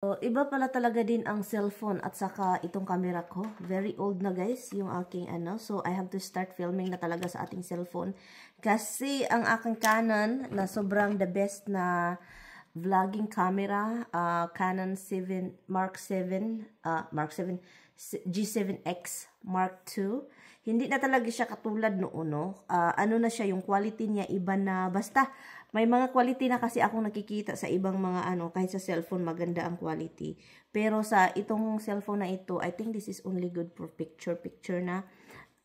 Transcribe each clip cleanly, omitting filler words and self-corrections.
ko, iba pala talaga din ang cellphone at saka itong camera ko. Very old na guys, yung aking ano. So, I have to start filming na talaga sa ating cellphone. Kasi ang aking Canon na sobrang the best na vlogging camera, Canon Mark 7 G7X Mark II. Hindi na talaga siya katulad noon, no? Ano na siya, yung quality niya iba na, basta may mga quality na kasi akong nakikita sa ibang mga ano, kahit sa cellphone maganda ang quality. Pero sa itong cellphone na ito, I think this is only good for picture na.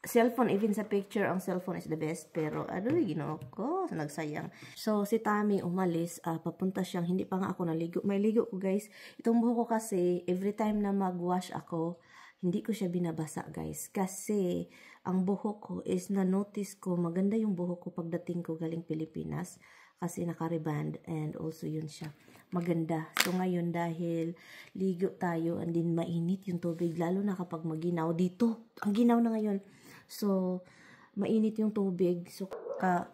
Cellphone, even sa picture, ang cellphone is the best. Pero, ano, ginawa ko, nagsayang. So, si Tami umalis, papunta siyang, hindi pa nga ako naligo. May ligo ko, guys. Itong buhok ko kasi, every time na mag-wash ako, hindi ko siya binabasa, guys. Kasi, ang buhok ko is na-notice ko, maganda yung buhok ko pagdating ko galing Pilipinas. Kasi naka-reband, and also yun siya. Maganda. So, ngayon, dahil ligo tayo, and din mainit yung tubig, lalo na kapag maginaw. Dito, ang ginaw na ngayon. So, mainit yung tubig. So,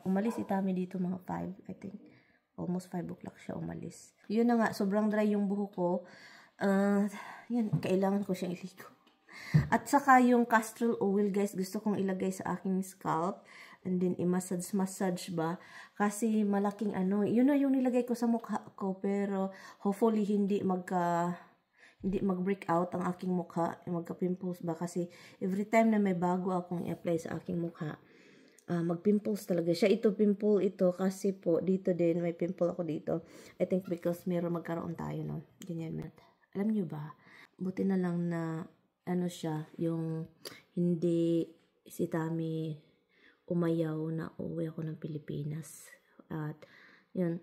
umalis si Tami dito mga 5, I think. Almost 5 o'clock siya umalis. Yun na nga, sobrang dry yung buhok ko. Yan, kailangan ko siyang iligo. At saka yung castor oil, guys, gusto kong ilagay sa aking scalp. And then, i-massage ba? Kasi malaking ano, yun na yung nilagay ko sa mukha ko. Pero, hopefully, hindi mag-break out ang aking mukha, magka-pimples ba, kasi every time na may bago akong i-apply sa aking mukha, mag-pimples talaga siya. Ito, pimple ito, kasi po, dito din, may pimple ako dito. I think because meron magkaroon tayo, no? Ganyan, man. Alam nyo ba, buti na lang na, ano siya, yung hindi si Tami umayaw na uwi ako ng Pilipinas. At, yun,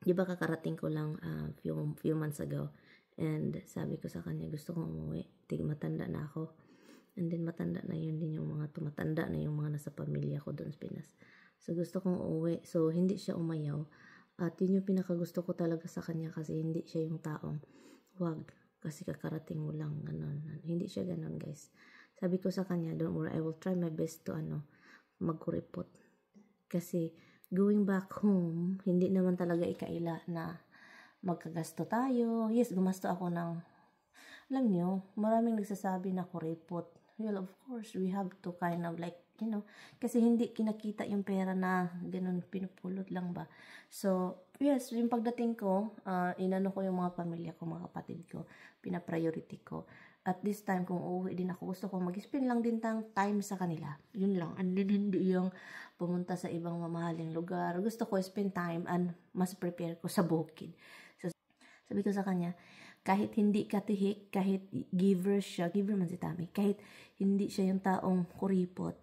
di ba kakarating ko lang few months ago. And sabi ko sa kanya, gusto kong umuwi. Matanda na ako. And then matanda na yun din yung mga tumatanda na yung mga nasa pamilya ko doon sa Pinas. So gusto kong umuwi. So hindi siya umayaw. At yun yung pinakagusto ko talaga sa kanya kasi hindi siya yung taong wag. Kasi kakarating mo lang. Ganun. Hindi siya ganun, guys. Sabi ko sa kanya, don't worry, I will try my best to magkuripot. Kasi going back home, hindi naman talaga ikaila na magkagasto tayo. Yes, gumasto ako ng, alam nyo, maraming nagsasabi na kuripot. Well, of course, we have to kind of like, you know, kasi hindi kinakita yung pera na ganun, pinupulot lang ba. So, yes, yung pagdating ko, inano ko yung mga pamilya ko, mga kapatid ko, pina-priority ko. At this time, kung uuwi din ako, gusto kong mag-spend lang din time sa kanila. Yun lang. And then, hindi yung pumunta sa ibang mamahaling lugar. Gusto ko spend time and mas prepare ko sa bukid. So, sabi ko sa kanya, kahit hindi katihik, kahit giver siya, giver man si Tami, kahit hindi siya yung taong kuripot,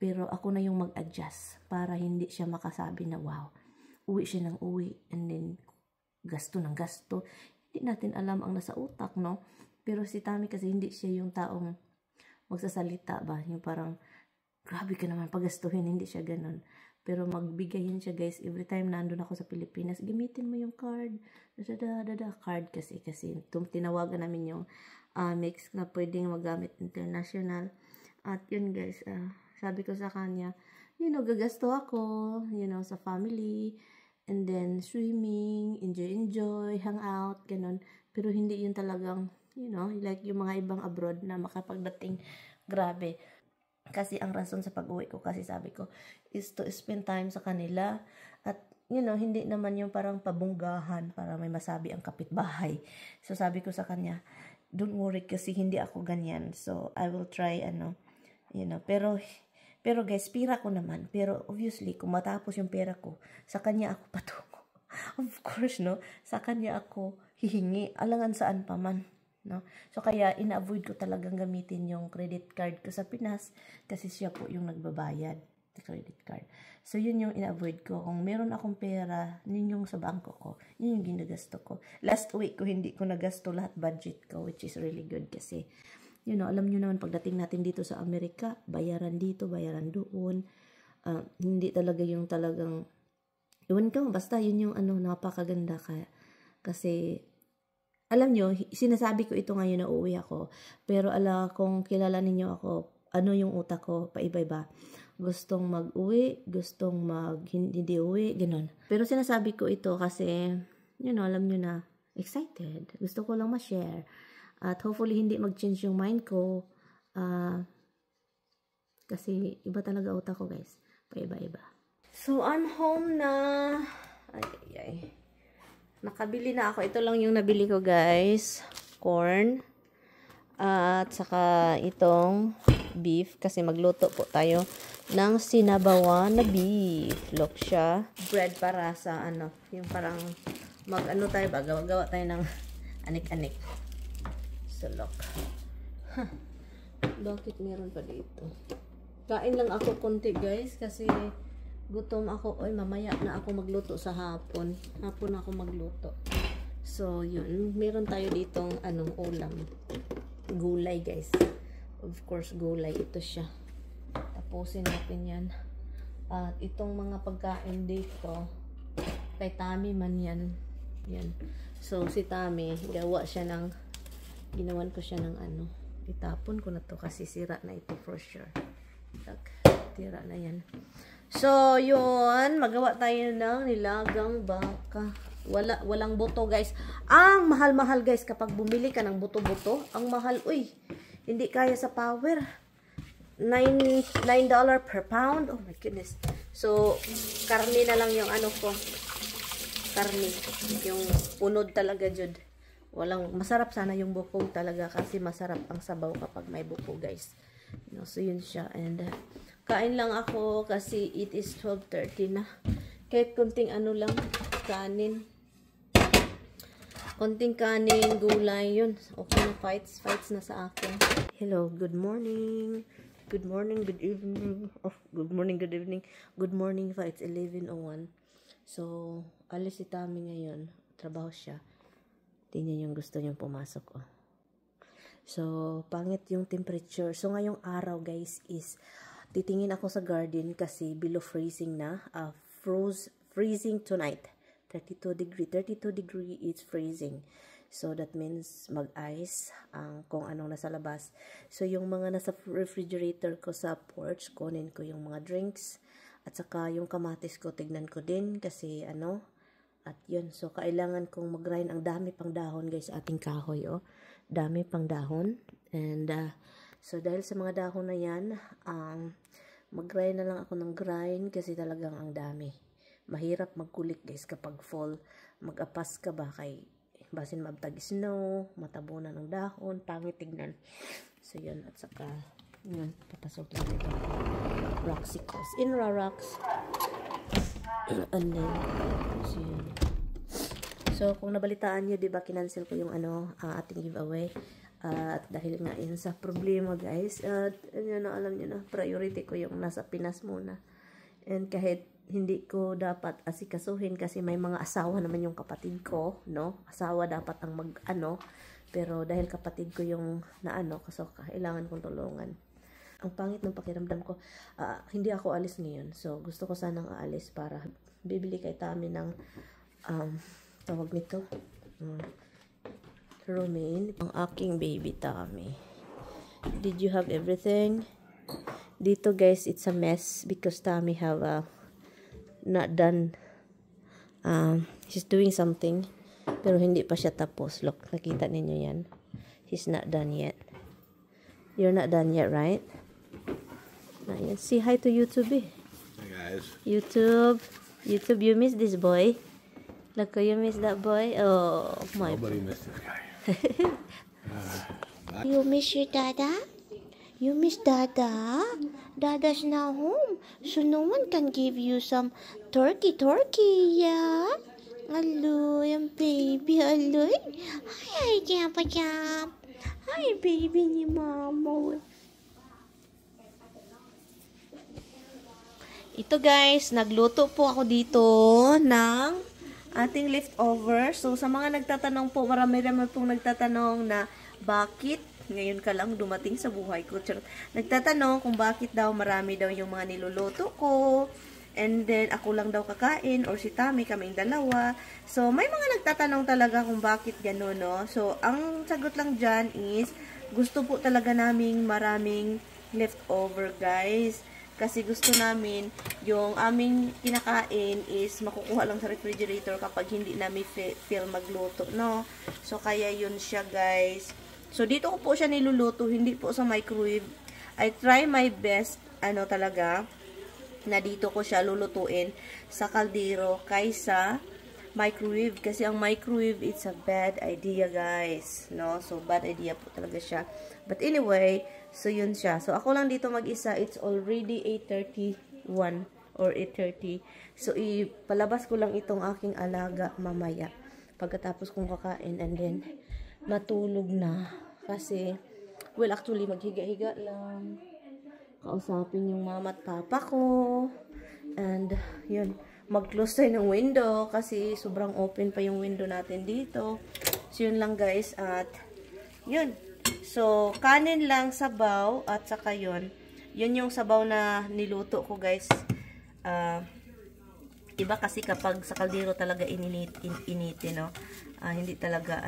pero ako na yung mag-adjust para hindi siya makasabi na, wow, uwi siya ng uwi, and then, gasto ng gasto. Hindi natin alam ang nasa utak, no? Pero si Tami kasi hindi siya yung taong magsasalita ba, yung parang, grabe ka naman pagastuhin, hindi siya ganun. Pero magbigayin siya, guys, every time nandun ako sa Pilipinas, gamitin mo yung card, card kasi tinawagan namin yung mix na pwedeng magamit international. At yun, guys, sabi ko sa kanya, you know, gagasto ako, you know, sa family, and then swimming, enjoy, hang out, ganun. Pero hindi yun talagang, you know, like yung mga ibang abroad na makapagdating, grabe. Kasi ang rason sa pag-uwi ko, kasi sabi ko, is to spend time sa kanila. At, you know, hindi naman yung parang pabunggahan para may masabi ang kapitbahay. So, sabi ko sa kanya, don't worry kasi hindi ako ganyan. So, I will try, you know, pero guys, pera ko naman. Pero, obviously, kung matapos yung pera ko, sa kanya ako patungo. Of course, no? Sa kanya ako hihingi. Alangan saan pa man. No? So, kaya ina-avoid ko talagang gamitin yung credit card ko sa Pinas kasi siya po yung nagbabayad sa credit card. So, yun yung ina-avoid ko. Kung meron akong pera, yun yung sa bangko ko. Yun yung ginagasto ko. Last week ko, hindi ko nagasto lahat budget ko, which is really good kasi, you know, alam nyo naman, pagdating natin dito sa Amerika, bayaran dito, bayaran doon. Hindi talaga yung talagang, iwan ko, basta yun yung napakaganda kaya. Kasi, alam nyo, sinasabi ko ito ngayon na uuwi ako. Pero kung kilala ninyo ako, ano yung utak ko, paiba-iba. Gustong mag-uwi, gustong hindi uwi, ganun. Pero sinasabi ko ito kasi, you know, alam nyo na, excited. Gusto ko lang ma-share. At hopefully, hindi mag-change yung mind ko. Kasi iba talaga utak ko, guys. Paiba-iba. So, I'm home na. Ay. Nakabili na ako. Ito lang yung nabili ko, guys. Corn. At saka itong beef. Kasi magluto po tayo ng sinabawan na beef. Look siya. Bread para sa ano. Yung parang mag-ano tayo ba? Gawa tayo ng anik-anik. So, look. Bakit meron pa dito? Kain lang ako konti, guys. Kasi gutom ako. Oy, mamaya na ako magluto sa hapon. Hapon ako magluto. So, yun. Meron tayo ditong anong ulam. Gulay, guys. Of course, gulay. Ito siya. Tapusin natin yan. At itong mga pagkain dito, kay Tami man yan. Yan. So, si Tami, ginawan ko siya ng ano. Itapon ko na to kasi sira na ito for sure. Tira na yan. So, yun. Magawa tayo ng nilagang baka. Walang buto, guys. Ang mahal-mahal, guys, kapag bumili ka ng buto-buto. Ang mahal, uy. Hindi kaya sa power. $9 per pound. Oh my goodness. So, karne na lang yung ano ko. Karne. Yung punod talaga, jud. Masarap sana yung buko talaga kasi masarap ang sabaw kapag may buko, guys. So, yun siya. And, kain lang ako kasi it is 12:30 na. Kahit konting ano lang, kanin. Konting kanin, gulay, yun. Okay na, fights na sa akin. Hello, good morning. Good morning, good evening. Oh, good morning, good evening. Good morning pa, it's 11:01. So, alis si Tami ngayon. Trabaho siya. Tingnan yung gusto niyang pumasok, oh. So, pangit yung temperature. So, ngayong araw, guys, is titingin ako sa garden kasi below freezing na. Freezing tonight. 32 degree is freezing. So, that means mag-ice kung anong nasa labas. So, yung mga nasa refrigerator ko sa porch, kunin ko yung mga drinks. At saka yung kamatis ko, tignan ko din kasi ano. At yun, so kailangan kong mag-grind. Ang dami pang dahon, guys, sa ating kahoy, oh. Dami pang dahon. And, so dahil sa mga dahon na yan, mag-grind na lang ako ng grind kasi talagang ang dami. Mahirap magkulik, guys, kapag fall. Mag-apas ka ba kay basin mabtag snow, matabunan ng dahon, pangit tignan. So, yun. At saka, yun, papasok lang ito. Roxicles. Rocks. And then, so, yun. So, kung nabalitaan nyo, diba, kinancel ko yung ating giveaway. At dahil nga yun sa problema, guys, at yun na, alam nyo na, priority ko yung nasa Pinas muna. And kahit hindi ko dapat asikasuhin kasi may mga asawa naman yung kapatid ko, no? Asawa dapat ang pero dahil kapatid ko yung so kailangan kong tulungan. Ang pangit ng pakiramdam ko, hindi ako alis ngayon. So, gusto ko sanang aalis para bibili kay Tami ng, tawag nito, romaine. Ang aking baby Tami. Did you have everything? Dito, guys, it's a mess because Tami have not done. She's doing something pero hindi pa siya tapos. Look, nakita ninyo yan. He's not done yet. You're not done yet, right? Not yet. Say hi to YouTube, eh. Hi, guys. YouTube, you miss this boy? Look, you miss that boy? Oh, my. Nobody missed this guy. You miss your dada? You miss Dada? Dada's now home, so no one can give you some turkey, yeah? Hello, yung baby, hello. Hi, Japa Jap. Hi, baby ni Mama. Ito, guys, nagluto po ako dito ng ating leftover. So, sa mga nagtatanong po, marami-rami pong nagtatanong na bakit ngayon ka lang dumating sa buhay ko. Nagtatanong kung bakit daw marami daw yung mga niluluto ko. And then, ako lang daw kakain or si Tami, kaming dalawa. So, may mga nagtatanong talaga kung bakit gano'n, no? So, ang sagot lang dyan is, gusto po talaga naming maraming leftover, guys. Kasi gusto namin yung aming kinakain is makukuha lang sa refrigerator kapag hindi namin feel magluto, no? So, kaya yun siya, guys. So, dito ko po siya niluluto, hindi po sa microwave. I try my best, talaga, na dito ko siya lulutuin sa kaldero kaysa microwave. Kasi ang microwave, it's a bad idea, guys. No? So, bad idea po talaga siya. But anyway, so yun siya. So, ako lang dito mag-isa. It's already 8:31 or 8:30. So, ipalabas ko lang itong aking alaga mamaya. Pagkatapos kong kakain and then matulog na. Kasi, well, actually, maghiga-higa lang. Kausapin yung mama at papa ko. And, yun. Mag-close tayo ng window kasi sobrang open pa yung window natin dito. So, yun lang, guys. At, yun. So, kanin lang, sabaw, at saka yun. Yun yung sabaw na niluto ko, guys. Iba kasi kapag sa kaldero talaga initin, no? Hindi talaga,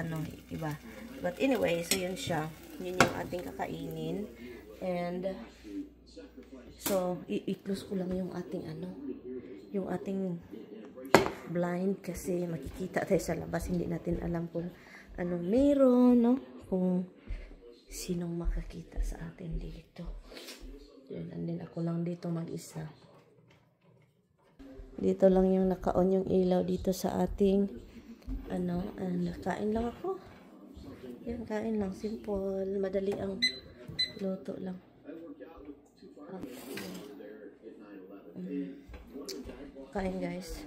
iba. But anyway, so yun siya. Yun yung ating kakainin. And, so, i-close ko lang yung ating, yung ating blind kasi makikita tayo sa labas. Hindi natin alam kung anong meron, no? Kung sinong makakita sa atin dito. Yun, and then ako lang dito mag-isa. Dito lang yung naka-on yung ilaw dito sa ating, kain lang ako. Yan, kain lang. Simple. Madali ang luto lang. Okay. Kain, guys.